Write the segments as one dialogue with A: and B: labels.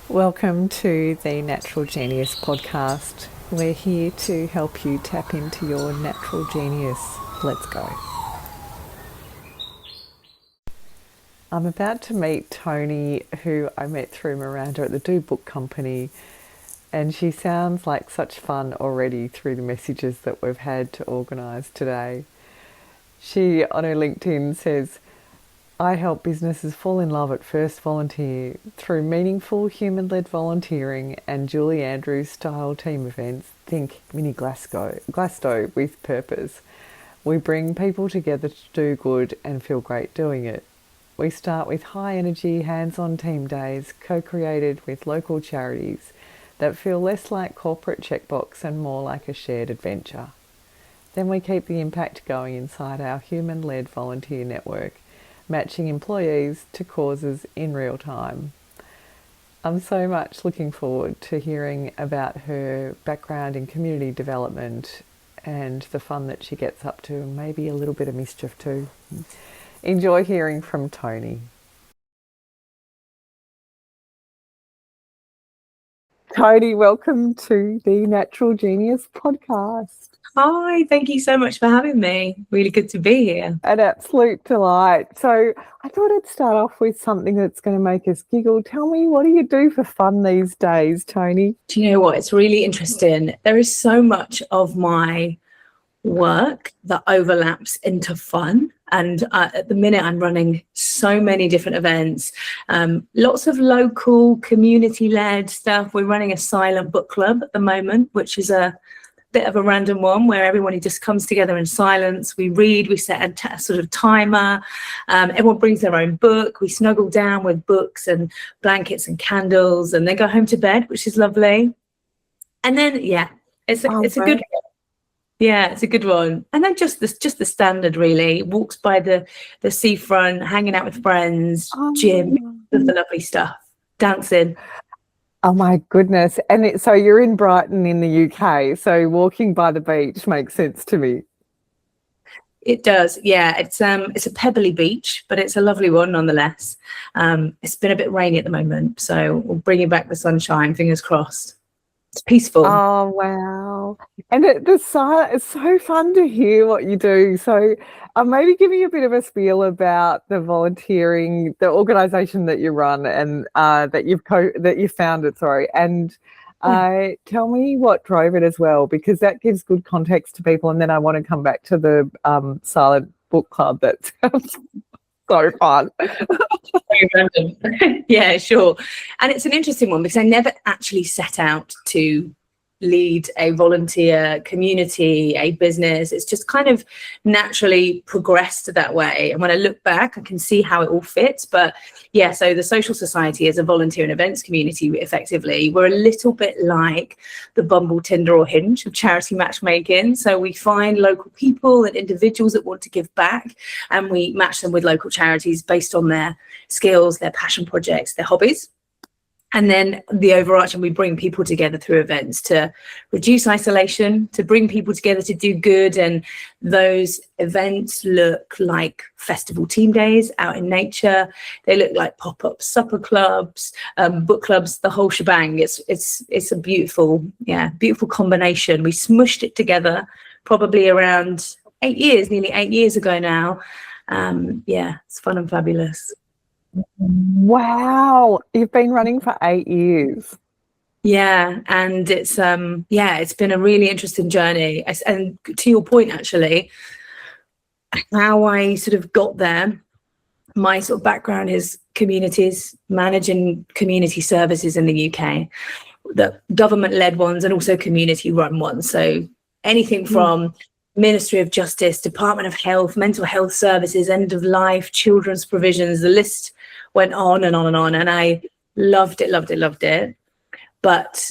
A: Welcome to the Natural Genius podcast. We're here to help you tap into your natural genius. Let's go. I'm about to meet Toni, who I met through Miranda at the Do Book Company, and she sounds like such fun already through the messages that we've had to organise today. She, on her LinkedIn, says, I help businesses fall in love at first volunteer through meaningful human-led volunteering and Julie Andrews style team events. Think mini Glasgow with purpose. We bring people together to do good and feel great doing it. We start with high energy hands-on team days co-created with local charities that feel less like corporate checkbox and more like a shared adventure. Then we keep the impact going inside our human-led volunteer network, matching employees to causes in real time. I'm so much looking forward to hearing about her background in community development and the fun that she gets up to, and maybe a little bit of mischief too. Enjoy hearing from Toni. Toni, welcome to the Natural Genius podcast.
B: Hi, thank you so much for having me. Really good to be here.
A: An absolute delight. So I thought I'd start off with something that's going to make us giggle. Tell me, what do you do for fun these days, Toni?
B: Do you know what? It's really interesting. There is so much of my work that overlaps into fun. And at the minute, I'm running so many different events, lots of local community-led stuff. We're running a silent book club at the moment, which is a bit of a random one where everybody just comes together in silence. We read, we set a sort of timer. Everyone brings their own book. We snuggle down with books and blankets and candles, and then go home to bed, which is lovely. And then, yeah, it's a good one. Yeah, it's a good one. And then just the standard, really. Walks by the seafront, hanging out with friends, gym, the lovely stuff, dancing.
A: Oh my goodness. And so you're in Brighton in the UK, so walking by the beach makes sense to me.
B: It does, yeah. It's a pebbly beach, but it's a lovely one nonetheless. It's been a bit rainy at the moment, so we'll bring you back the sunshine, fingers crossed. It's peaceful.
A: Oh, wow. And it's so fun to hear what you do. So maybe give me a bit of a spiel about the volunteering, the organisation that you run and that you founded, and tell me what drove it as well, because that gives good context to people. And then I want to come back to the silent book club. That sounds so fun.
B: Yeah, sure. And it's an interesting one because I never actually set out to lead a volunteer community, a business. It's just kind of naturally progressed that way. And when I look back, I can see how it all fits. But yeah, so the Social Society is a volunteer and events community. Effectively, we're a little bit like the Bumble, Tinder or Hinge of charity matchmaking. So we find local people and individuals that want to give back, and we match them with local charities based on their skills, their passion projects, their hobbies. And then the overarching, we bring people together through events to reduce isolation, to bring people together to do good. And those events look like festival team days out in nature. They look like pop-up supper clubs, book clubs, the whole shebang. It's a beautiful combination. We smushed it together probably around nearly 8 years ago now. It's fun and fabulous.
A: Wow, you've been running for 8 years.
B: Yeah, and it's been a really interesting journey. And to your point, actually, how I sort of got there, my sort of background is communities, managing community services in the UK, the government-led ones and also community-run ones. So anything from Ministry of Justice, Department of Health, mental health services, end of life, children's provisions, the list went on and on and on. And I loved it. But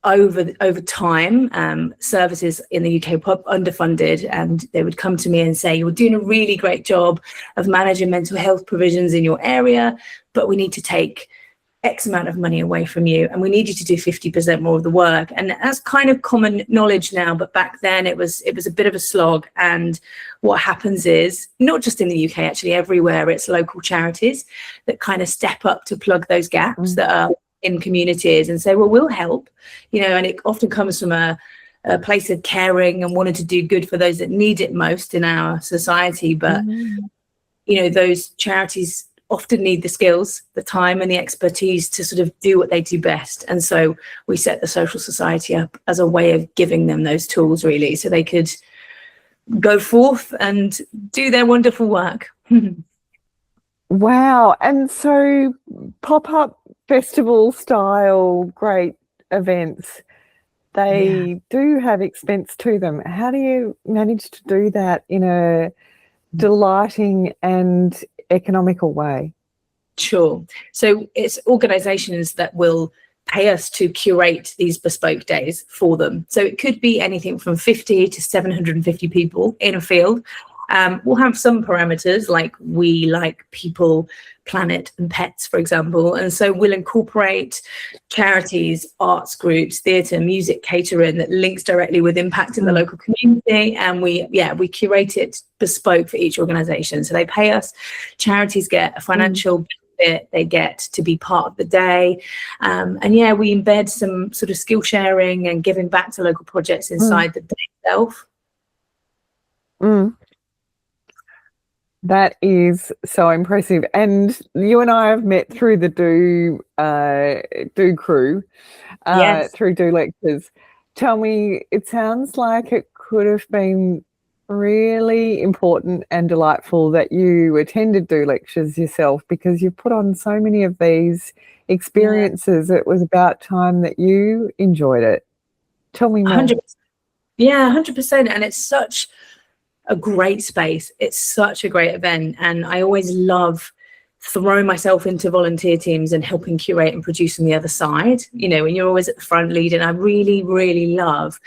B: over time, services in the UK were underfunded, and they would come to me and say, you're doing a really great job of managing mental health provisions in your area, but we need to take X amount of money away from you, and we need you to do 50% more of the work. And that's kind of common knowledge now, but back then it was a bit of a slog. And what happens is, not just in the UK, actually everywhere, it's local charities that kind of step up to plug those gaps that are in communities and say, well, we'll help, and it often comes from a place of caring and wanting to do good for those that need it most in our society. But, those charities often need the skills, the time and the expertise to sort of do what they do best. And so we set the social society up as a way of giving them those tools, really, so they could go forth and do their wonderful work.
A: Wow. And so pop-up festival style great events, they do have expense to them. How do you manage to do that in a delighting and economical way?
B: Sure. So it's organizations that will pay us to curate these bespoke days for them. So it could be anything from 50 to 750 people in a field. We'll have some parameters like we like people, planet and pets, for example. And so we'll incorporate charities, arts groups, theatre, music, catering that links directly with impact in the local community. And we curate it bespoke for each organisation. So they pay us. Charities get a financial benefit. They get to be part of the day. And we embed some sort of skill sharing and giving back to local projects inside the day itself.
A: That is so impressive. And you and I have met through the Do crew, through Do Lectures. Tell me, it sounds like it could have been really important and delightful that you attended Do Lectures yourself, because you've put on so many of these experiences. It was about time that you enjoyed it. Tell me more.
B: 100%. Yeah, 100%. And it's such a great space. It's such a great event. And I always love throwing myself into volunteer teams and helping curate and produce on the other side, when you're always at the front leading. I really, really love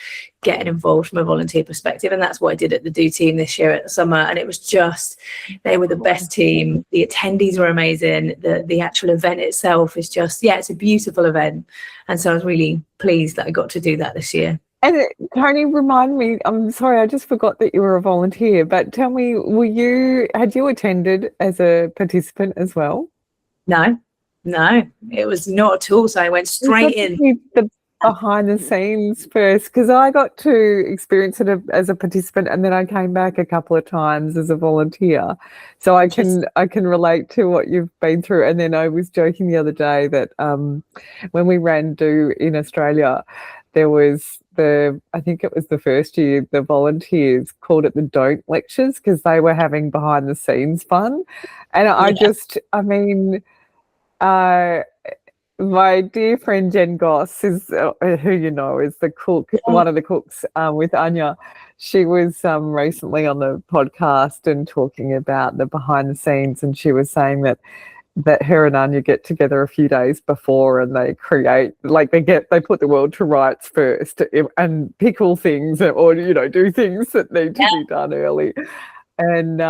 B: getting involved from a volunteer perspective. And that's what I did at the Do team this year at the summer. And it was just, they were the best team. The attendees were amazing. The actual event itself is just, it's a beautiful event. And so I was really pleased that I got to do that this year.
A: And Toni, remind me, I'm sorry, I just forgot that you were a volunteer, but tell me, had you attended as a participant as well?
B: No, it was not at all. So I went straight in.
A: The behind the scenes first, because I got to experience it as a participant, and then I came back a couple of times as a volunteer. So I can relate to what you've been through. And then I was joking the other day that when we ran Do in Australia, there was I think it was the first year, the volunteers called it the Don't Lectures, because they were having behind the scenes fun. And my dear friend Jen Goss is who is the cook, one of the cooks with Anya. She was recently on the podcast and talking about the behind the scenes, and she was saying that her and Anya get together a few days before and they create, they put the world to rights first and pickle things or, do things that need to be done early. And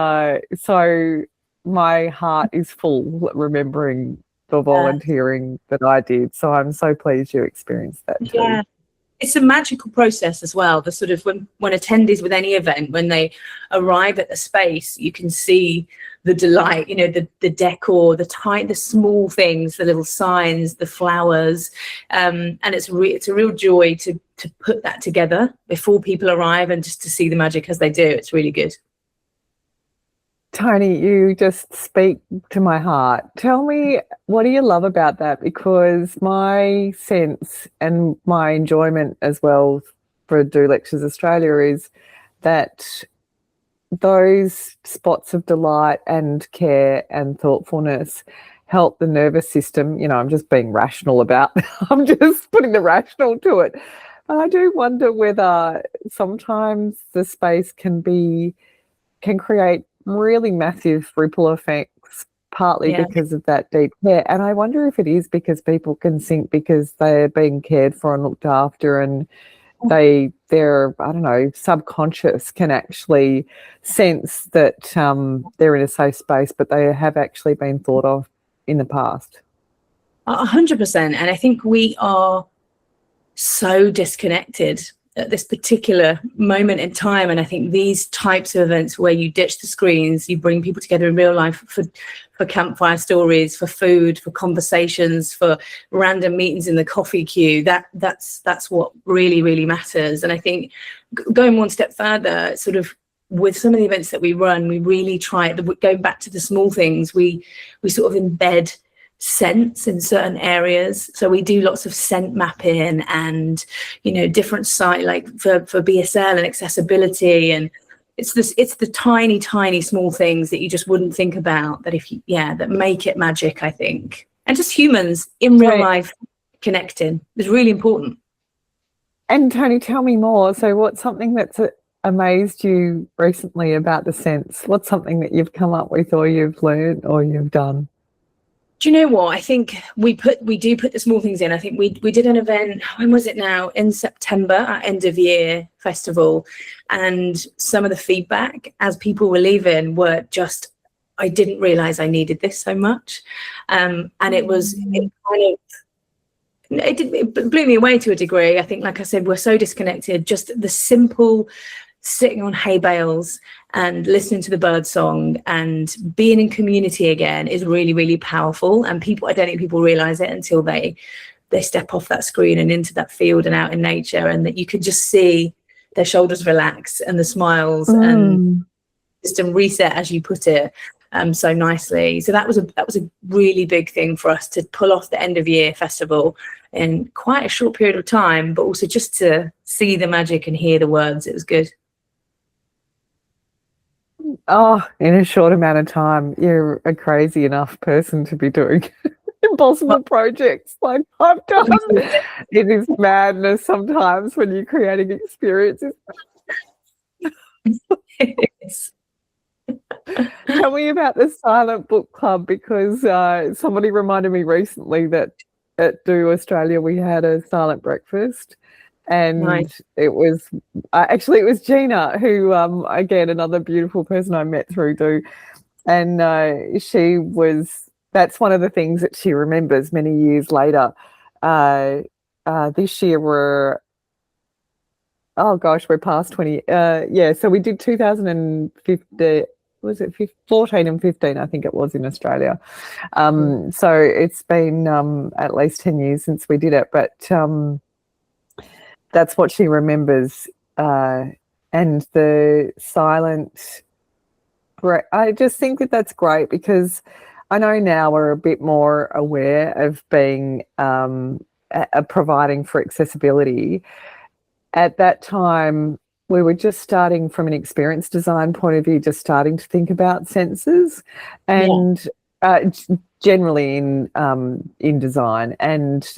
A: so my heart is full remembering the volunteering that I did. So I'm so pleased you experienced that too.
B: Yeah. It's a magical process as well. The sort of when attendees with any event, when they arrive at the space, you can see the delight, the decor, the small things, the little signs, the flowers, and it's a real joy to put that together before people arrive and just to see the magic as they do. It's really good.
A: Toni, you just speak to my heart. Tell me, what do you love about that? Because my sense and my enjoyment as well for Do Lectures Australia is that those spots of delight and care and thoughtfulness help the nervous system. I'm just being rational I'm just putting the rational to it. But I do wonder whether sometimes the space can create really massive ripple effects, partly because of that deep care. And I wonder if it is because people can sync because they're being cared for and looked after, and their I don't know, subconscious can actually sense that they're in a safe space, but they have actually been thought of in the past.
B: 100%. And I think we are so disconnected at this particular moment in time. And I think these types of events where you ditch the screens, you bring people together in real life for campfire stories, for food, for conversations, for random meetings in the coffee queue, that's what really, really matters. And I think going one step further, sort of with some of the events that we run, we really try, going back to the small things, we sort of embed scents in certain areas. So we do lots of scent mapping and, you know, different site, like for BSL and accessibility. And it's the tiny small things that you just wouldn't think about, that that make it magic, I think. And just humans in real life connecting is really important.
A: And Toni, tell me more. So what's something that's amazed you recently about the scents? What's something that you've come up with, or you've learned, or you've done?
B: Do you know what? I think we do put the small things in. I think we did an event, when was it now? In September, our end of year festival. And some of the feedback as people were leaving were just, I didn't realize I needed this so much. And it blew me away to a degree. I think, like I said, we're so disconnected. Just the simple sitting on hay bales and listening to the bird song and being in community again is really, really powerful. And I don't think people realize it until they step off that screen and into that field and out in nature, and that you could just see their shoulders relax and the smiles and system reset, as you put it so nicely. So that was a really big thing for us to pull off the end of year festival in quite a short period of time, but also just to see the magic and hear the words. It was good.
A: Oh, in a short amount of time, you're a crazy enough person to be doing impossible projects like I've done. It is madness sometimes when you're creating experiences.
B: It is.
A: Tell me about the Silent Book Club, because somebody reminded me recently that at Do Australia we had a silent breakfast. And nice. It was actually, it was Gina, who, again, another beautiful person I met through Do. And that's one of the things that she remembers many years later. This year we're past 20. So we did 2015, was it 14 and 15, I think it was, in Australia. So it's been at least 10 years since we did it. But that's what she remembers. And the silent, I just think that that's great, because I know now we're a bit more aware of being providing for accessibility. At that time, we were just starting from an experience design point of view, just starting to think about senses, and generally in design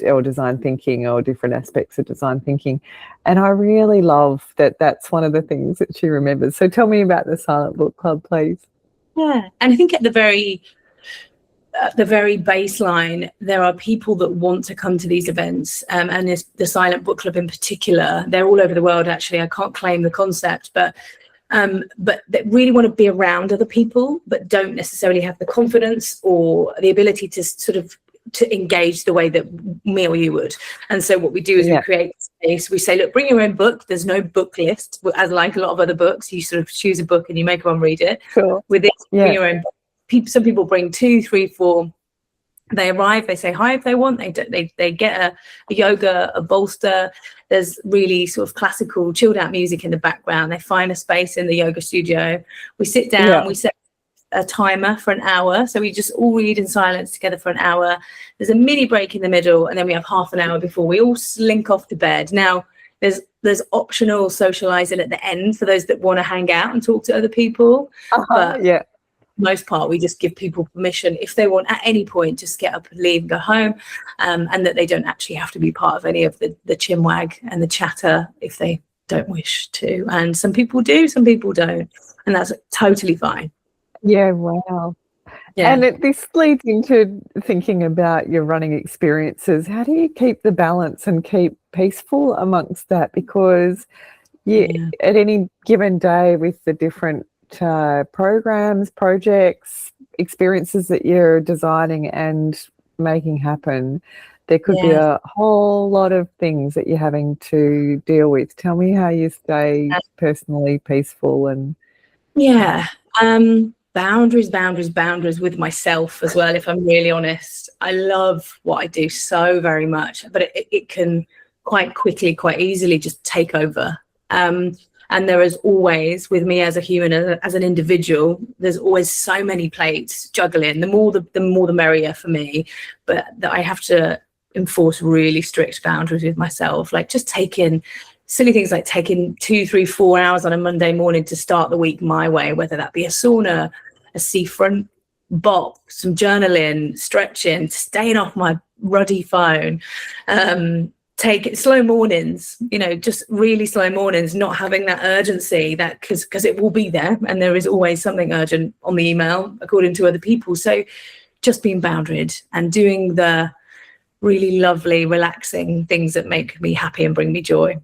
A: or design thinking, or different aspects of design thinking. And I really love that that's one of the things that she remembers. So tell me about the Silent Book Club, please.
B: Yeah, and I think at the very baseline, there are people that want to come to these events, and the Silent Book Club in particular. They're all over the world, actually. I can't claim the concept, but they really want to be around other people, but don't necessarily have the confidence or the ability to sort of to engage the way that me or you would. And so what we do is we create space. We say, look, bring your own book. There's no book list, as like a lot of other books. You sort of choose a book and you make everyone read it.
A: Sure.
B: With this, bring your own book. Some people bring 2, 3, 4. They arrive, they say hi if they want, they get a yoga, a bolster. There's really sort of classical chilled out music in the background. They find a space in the yoga studio. We sit down, we set a timer for an hour. So we just all read in silence together for an hour. There's a mini break in the middle, and then we have half an hour before we all slink off to bed. Now, there's optional socializing at the end for those that want to hang out and talk to other people. But most part, we just give people permission, if they want at any point, just get up and leave and go home, and that they don't actually have to be part of any of the chinwag and the chatter if they don't wish to. And some people do, some people don't, and that's totally fine.
A: Wow. And this leads into thinking about your running experiences. How do you keep the balance and keep peaceful amongst that? Because at any given day, with the different programs, projects, experiences that you're designing and making happen, there could be a whole lot of things that you're having to deal with. Tell me how you stay personally peaceful and
B: boundaries with myself as well, if I'm really honest. I love what I do so very much, but it can quite quickly, quite easily just take over. And there is always, with me as a human, as an individual, there's always so many plates juggling. The more the merrier for me. But that I have to enforce really strict boundaries with myself, like just taking silly things like taking 2, 3, 4 hours on a Monday morning to start the week my way, whether that be a sauna, a seafront box, some journaling, stretching, staying off my ruddy phone, take it slow mornings, just really slow mornings, not having that urgency, that because it will be there, and there is always something urgent on the email according to other people. So just being boundaried and doing the really lovely, relaxing things that make me happy and bring me joy.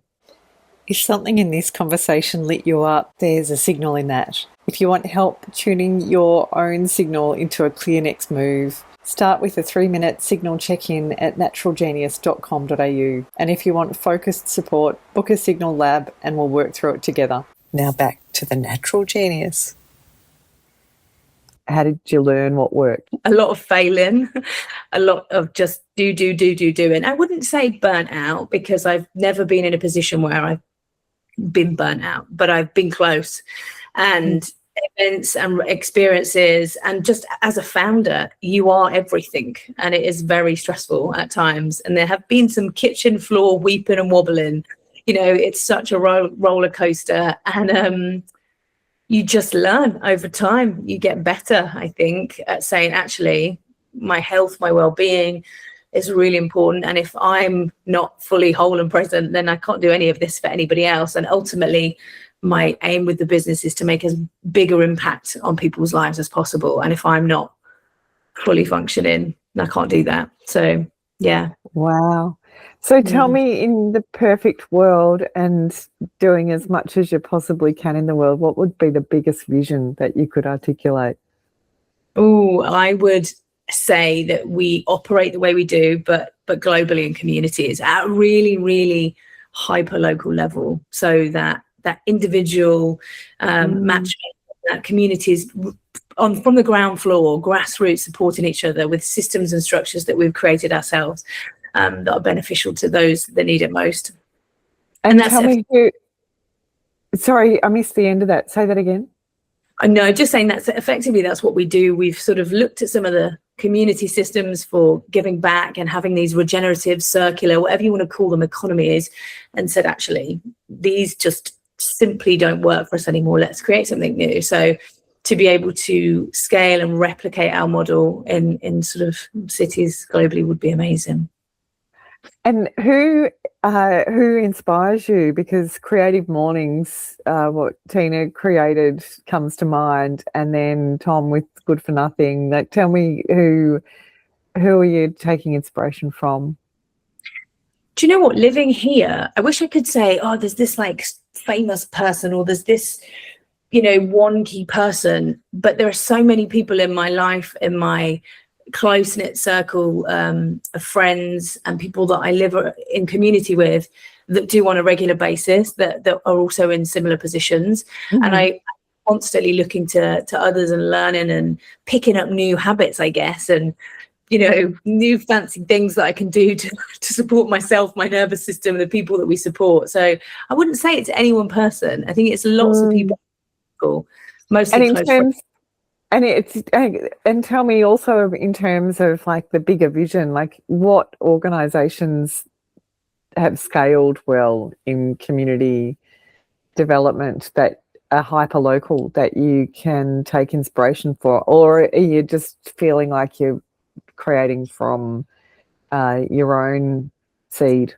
A: If something in this conversation lit you up, there's a signal in that. If you want help tuning your own signal into a clear next move, start with a 3-minute signal check-in at naturalgenius.com.au. And if you want focused support, book a signal lab and we'll work through it together. Now back to the Natural Genius. How did you learn what worked?
B: A lot of failing, a lot of just do. And I wouldn't say burnt out, because I've never been in a position where I've been burnt out, but I've been close. And events and experiences, and just as a founder, you are everything, and it is very stressful at times. And there have been some kitchen floor weeping and wobbling. It's such a roller coaster, and you just learn over time. You get better, I think, at saying, actually, my health, my well-being is really important. And if I'm not fully whole and present, then I can't do any of this for anybody else. And ultimately, my aim with the business is to make as bigger impact on people's lives as possible. And if I'm not fully functioning, I can't do that. So, yeah.
A: Wow. So tell me, in the perfect world and doing as much as you possibly can in the world, what would be the biggest vision that you could articulate?
B: Oh, I would say that we operate the way we do, but globally in communities at a really, really hyper local level, so that individual matchmaking, that communities from the ground floor, grassroots, supporting each other with systems and structures that we've created ourselves, that are beneficial to those that need it most.
A: And tell me sorry, I missed the end of that. Say that again.
B: No, just saying that's what we do. We've sort of looked at some of the community systems for giving back and having these regenerative, circular, whatever you want to call them, economies, and said, actually, these just simply don't work for us anymore. Let's create something new. So to be able to scale and replicate our model in sort of cities globally would be amazing.
A: And who inspires you? Because Creative Mornings, what Tina created, comes to mind, and then Tom with Good for Nothing. Like, tell me who are you taking inspiration from?
B: Do you know what? Living here, I wish I could say, oh, there's this like famous person, or there's this, one key person. But there are so many people in my life, in my close-knit circle of friends and people that I live in community with, that do on a regular basis, that are also in similar positions. And I constantly looking to others and learning and picking up new habits, I guess, and new fancy things that I can do to support myself, my nervous system, the people that we support. So I wouldn't say it's any one person. I think it's lots of people, mostly close friends.
A: And tell me also, in terms of like the bigger vision, like what organisations have scaled well in community development that are hyper local that you can take inspiration for, or are you just feeling like you're creating from your own seed?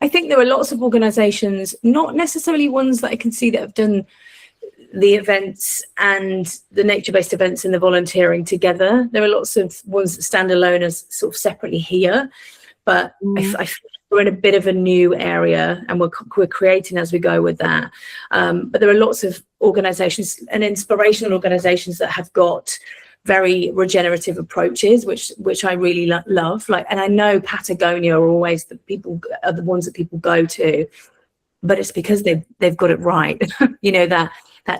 B: I think there are lots of organisations, not necessarily ones that I can see that have done the events and the nature-based events and the volunteering together. There are lots of ones that stand alone as sort of separately here, but I feel we're in a bit of a new area, and we're creating as we go with that. But there are lots of organisations and inspirational organisations that have got very regenerative approaches, which I really love. Like, and I know Patagonia are always the ones that people go to, but it's because they've got it right. You know, that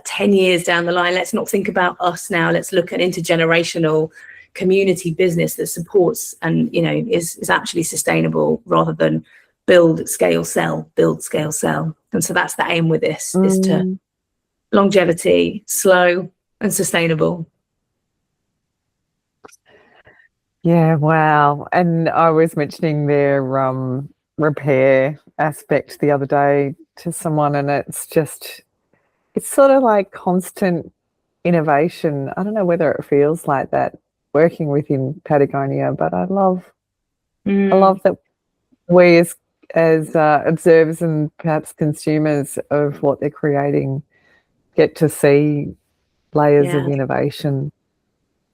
B: 10 years down the line, let's not think about us now. Let's look at intergenerational community business that supports and, you know, is actually sustainable, rather than build, scale, sell, build, scale, sell. And so that's the aim with this, is to longevity, slow and sustainable.
A: Yeah, wow. And I was mentioning their repair aspect the other day to someone, and it's sort of like constant innovation. I don't know whether it feels like that working within Patagonia, but I love that we as observers and perhaps consumers of what they're creating get to see layers of innovation.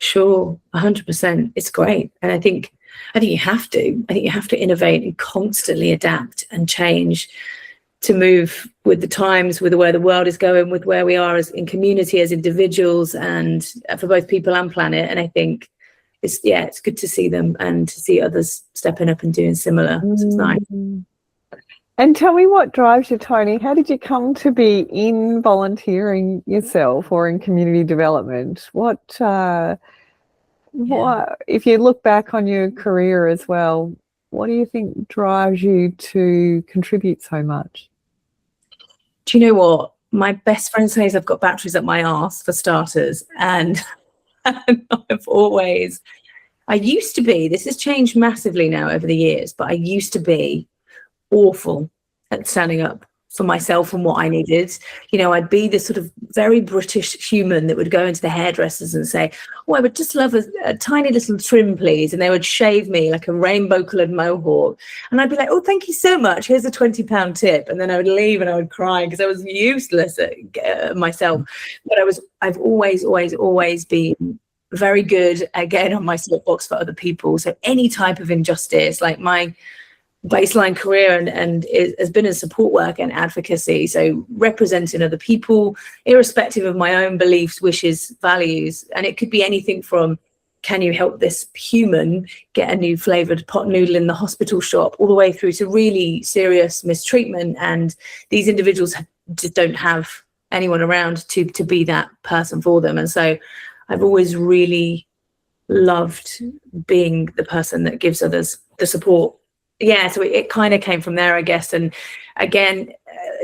B: Sure, 100%. It's great. And I think you have to. I think you have to innovate and constantly adapt and change to move with the times, with where the world is going, with where we are as in community, as individuals, and for both people and planet. And I think it's good to see them and to see others stepping up and doing similar. So it's nice.
A: And tell me, what drives you, Toni? How did you come to be in volunteering yourself or in community development? What if you look back on your career as well, what do you think drives you to contribute so much?
B: Do you know what? My best friend says I've got batteries up my arse, for starters. And I used to be, this has changed massively now over the years, but I used to be awful at standing up for myself and what I needed. You know, I'd be this sort of very British human that would go into the hairdressers and say, oh, I would just love a tiny little trim, please. And they would shave me like a rainbow coloured mohawk. And I'd be like, oh, thank you so much. Here's a £20 tip. And then I would leave and I would cry because I was useless at myself. But I've always been very good, again, on my soapbox for other people. So any type of injustice, like my baseline career and it has been in support work and advocacy, so representing other people irrespective of my own beliefs, wishes, values. And it could be anything from, can you help this human get a new flavored pot noodle in the hospital shop, all the way through to really serious mistreatment, and these individuals just don't have anyone around to be that person for them. And so I've always really loved being the person that gives others the support. So it kind of came from there, I guess. And again,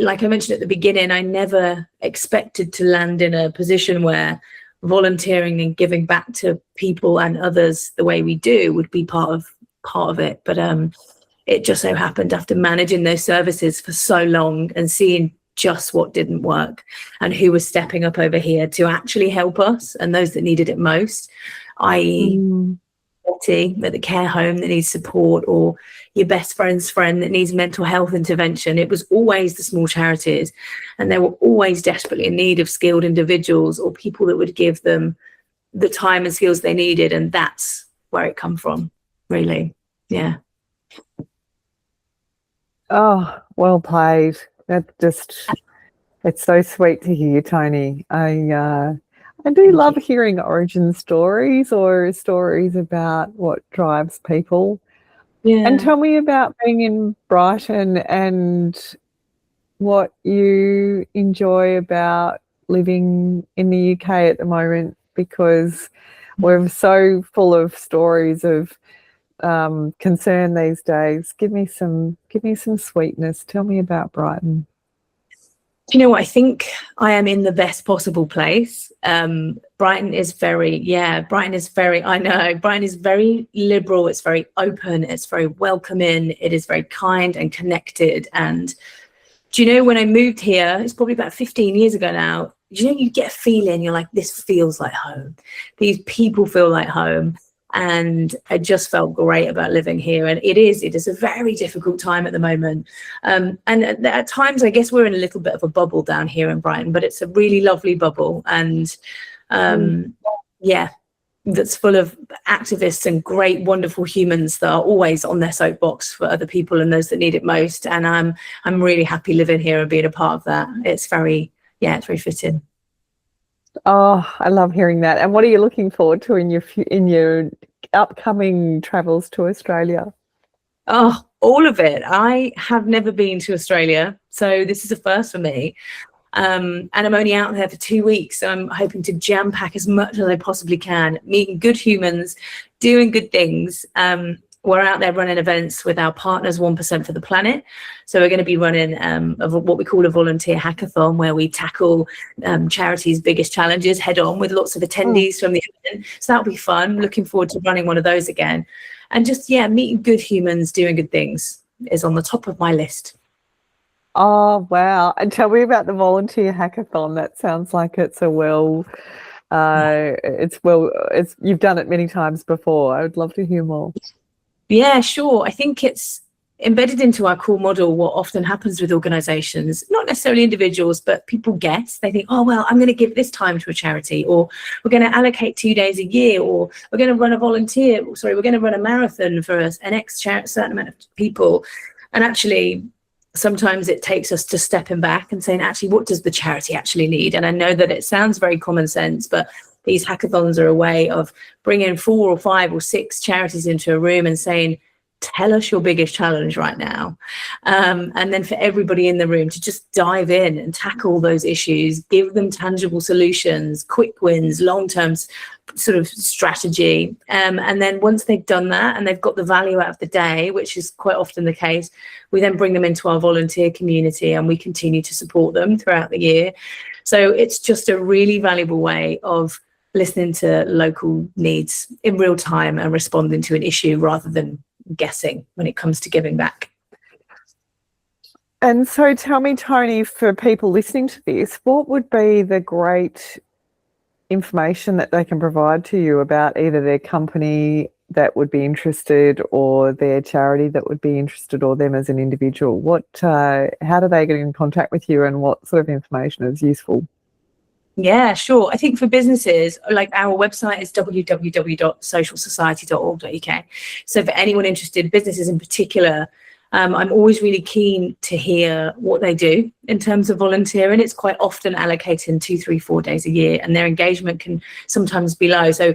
B: like I mentioned at the beginning, I never expected to land in a position where volunteering and giving back to people and others the way we do would be part of it. But it just so happened, after managing those services for so long and seeing just what didn't work and who was stepping up over here to actually help us and those that needed it most, i.e. at the care home that needs support, or your best friend's friend that needs mental health intervention. It was always the small charities, and they were always desperately in need of skilled individuals or people that would give them the time and skills they needed. And that's where it come from, really. Yeah.
A: Oh, well played. It's so sweet to hear, Toni. I do love hearing origin stories or stories about what drives people. Yeah. And tell me about being in Brighton and what you enjoy about living in the UK at the moment, because we're so full of stories of concern these days. Give me some sweetness. Tell me about Brighton.
B: Do you know what? I think I am in the best possible place. Brighton is very liberal. It's very open. It's very welcoming. It is very kind and connected. And do you know, when I moved here, it's probably about 15 years ago now, you get a feeling, you're like, this feels like home. These people feel like home. And I just felt great about living here. And it is a very difficult time at the moment. And at times, I guess we're in a little bit of a bubble down here in Brighton, but it's a really lovely bubble. And that's full of activists and great, wonderful humans that are always on their soapbox for other people and those that need it most. And I'm really happy living here and being a part of that. It's very fitting.
A: Oh, I love hearing that. And what are you looking forward to in your upcoming travels to Australia?
B: Oh, all of it. I have never been to Australia, so this is a first for me. And I'm only out there for 2 weeks, so I'm hoping to jam pack as much as I possibly can, meeting good humans, doing good things. We're out there running events with our partners, 1% for the Planet. So we're going to be running what we call a volunteer hackathon, where we tackle charities' biggest challenges head on with lots of
A: Mm.
B: attendees from the event. So that'll be fun. Looking forward to running one of those again. And just, yeah, meeting good humans, doing good things is on the top of my list.
A: Oh, wow. And tell me about the volunteer hackathon. That sounds like it's you've done it many times before. I would love to hear more.
B: Yeah, sure. I think it's embedded into our core model. What often happens with organizations, not necessarily individuals, but people guess. They think, oh, well, I'm going to give this time to a charity, or we're going to allocate 2 days a year, or we're going to run we're going to run a marathon for certain amount of people. And actually, sometimes it takes us to stepping back and saying, actually, what does the charity actually need? And I know that it sounds very common sense, but these hackathons are a way of bringing 4 or 5 or 6 charities into a room and saying, tell us your biggest challenge right now. And then for everybody in the room to just dive in and tackle those issues, give them tangible solutions, quick wins, long-term sort of strategy. And then once they've done that and they've got the value out of the day, which is quite often the case, we then bring them into our volunteer community and we continue to support them throughout the year. So it's just a really valuable way of listening to local needs in real time and responding to an issue rather than guessing when it comes to giving back.
A: And so tell me, Toni, for people listening to this, what would be the great information that they can provide to you about either their company that would be interested or their charity that would be interested or them as an individual? How do they get in contact with you and what sort of information is useful?
B: Yeah, sure. I think for businesses, like our website is www.socialsociety.org.uk. So for anyone interested, businesses in particular, I'm always really keen to hear what they do in terms of volunteering. It's quite often allocating 2, 3, 4 days a year, and their engagement can sometimes be low. So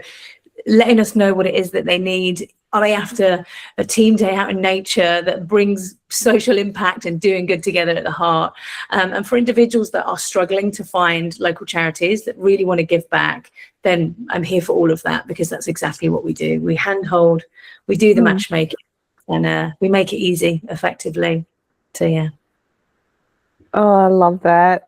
B: letting us know what it is that they need. Are they after a team day out in nature that brings social impact and doing good together at the heart? And for individuals that are struggling to find local charities that really want to give back, then I'm here for all of that, because that's exactly what we do. We handhold, we do the matchmaking, and we make it easy, effectively. So, yeah.
A: Oh, I love that.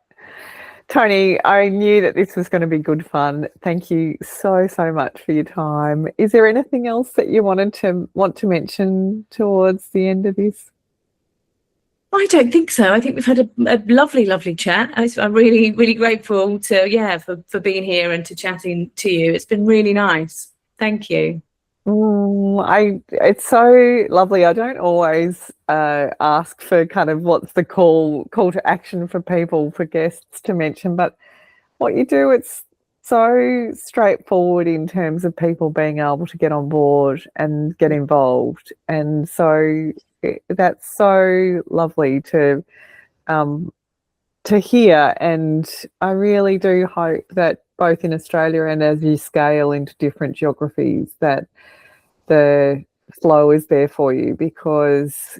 A: Toni, I knew that this was going to be good fun. Thank you so much for your time. Is there anything else that you want to mention towards the end of this?
B: I don't think so. I think we've had a lovely chat. I'm really, really grateful for being here and to chatting to you. It's been really nice. Thank you.
A: It's so lovely. I don't always ask for kind of what's the call to action for people, for guests to mention, but what you do, it's so straightforward in terms of people being able to get on board and get involved. And so that's so lovely to hear. And I really do hope that both in Australia and as you scale into different geographies, that the flow is there for you, because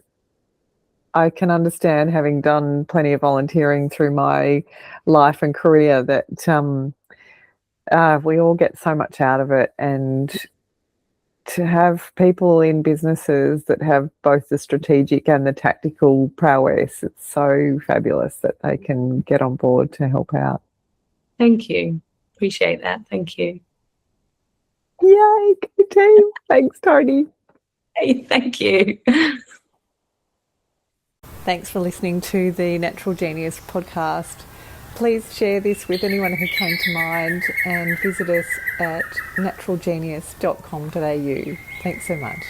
A: I can understand, having done plenty of volunteering through my life and career, that we all get so much out of it. And to have people in businesses that have both the strategic and the tactical prowess, it's so fabulous that they can get on board to help out.
B: Thank you. Appreciate that. Thank you.
A: Yay, good team. Thanks, Toni.
B: Hey, thank you.
A: Thanks for listening to the Natural Genius podcast. Please share this with anyone who came to mind and visit us at naturalgenius.com.au. Thanks so much.